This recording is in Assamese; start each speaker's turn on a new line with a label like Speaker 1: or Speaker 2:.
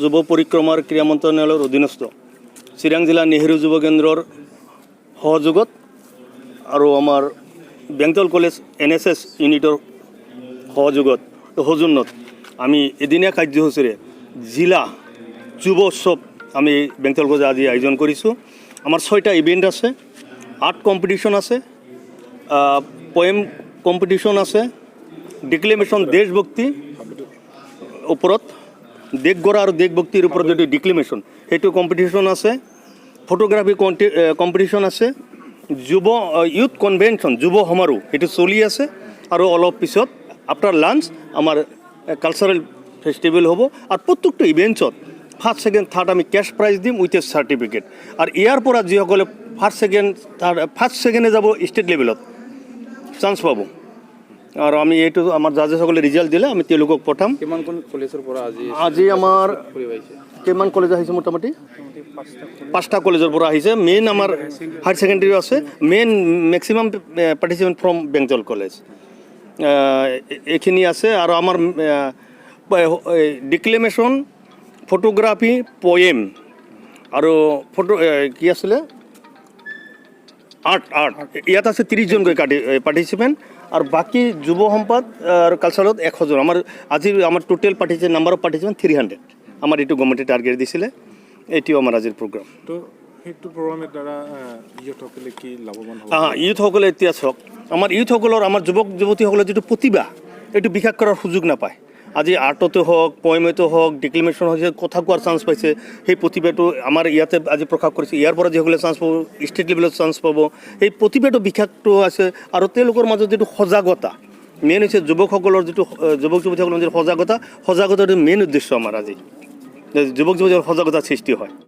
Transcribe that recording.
Speaker 1: যুৱ পৰিক্ৰমাৰ ক্ৰীড়া মন্ত্ৰণালয়ৰ অধীনস্থ চিৰাং জিলা নেহেৰু যুৱ কেন্দ্ৰৰ সহযোগত আৰু আমাৰ বেংটল কলেজ NSS ইউনিটৰ সৌজন্যত আমি এদিনীয়া কাৰ্যসূচীৰে জিলা যুৱ উৎসৱ আমি বেংটল কলেজে আজি আয়োজন কৰিছোঁ। আমাৰ 6টা ইভেণ্ট আছে, আৰ্ট কম্পিটিশ্যন আছে, পয়েম কম্পিটিশ্যন আছে, ডিক্লেমেশ্যন দেশভক্তি ওপৰত দেশগঢ়া আৰু দেশভক্তিৰ ওপৰত যদি ডিক্লেমেশ্যন সেইটো কম্পিটিশ্যন আছে, ফটোগ্ৰাফি কম্পিটিশ্যন আছে, ইউথ কনভেনশ্যন যুৱ সমাৰোহ সেইটো চলি আছে আৰু অলপ পিছত আফটাৰ লাঞ্চ আমাৰ কালচাৰেল ফেষ্টিভেল হ'ব। আৰু প্ৰত্যেকটো ইভেণ্টছত ফাৰ্ষ্ট ছেকেণ্ড থাৰ্ড আমি কেছ প্ৰাইজ দিম উইথ এ চাৰ্টিফিকেট। আৰু ইয়াৰ পৰা যিসকলে ফাৰ্ষ্ট ছেকেণ্ডে যাব ষ্টেট লেভেলত চান্স পাব। আৰু আমি এইটো আমাৰ জাজেসকলে ৰিজাল্ট দিলে আমি তেওঁলোকক পঠাম।
Speaker 2: কিমানখন কলেজৰ পৰা
Speaker 1: আজি আমাৰ কিমান কলেজ আহিছে? মোটামুটি 5টা কলেজৰ পৰা আহিছে। মেইন আমাৰ হায়াৰ ছেকেণ্ডেৰীও আছে, main maximum participant from Bengtol college এইখিনি আছে। আৰু আমাৰ ডিক্লেমেশ্যন, ফটোগ্ৰাফি, পয়েম আৰু কি আছিলে আৰ্ট ইয়াত আছে 30জনকৈ পাৰ্টিচিপেণ্ট। আৰু বাকী যুৱ সম্পদ আৰু কালচাৰত 100জন। আমাৰ টোটেল নাম্বাৰ অফ পাৰ্টিচিপেণ্ট 300 আমাৰ এইটো গভৰ্ণমেণ্টে টাৰ্গেট দিছিলে। এইটো আমাৰ আজিৰ প্ৰগ্ৰাম। ইউথসকলে এতিয়া চাওক, আমাৰ ইউথসকলৰ আমাৰ যুৱক যুৱতীসকলৰ যিটো প্ৰতিভা এইটো বিকাশ কৰাৰ সুযোগ নাপায়। আজি আৰ্টতে হওক, পয়েমতে হওক, ডিক্লেমেশ্যন হৈছে, কথা কোৱাৰ চান্স পাইছে। সেই প্ৰতিভাটো আমাৰ ইয়াতে আজি প্ৰকাশ কৰিছে। ইয়াৰ পৰা যিসকলে চান্স পাব ষ্টেট লেভেলত চান্স পাব। সেই প্ৰতিভাটো বিকাশটো আছে। আৰু তেওঁলোকৰ মাজত যিটো সজাগতা মেইন হৈছে যুৱকসকলৰ যিটো যুৱক যুৱতীসকলৰ যিটো সজাগতাটো মেইন উদ্দেশ্য আমাৰ আজি যুৱক যুৱতীসকলৰ সজাগতা সৃষ্টি হয়।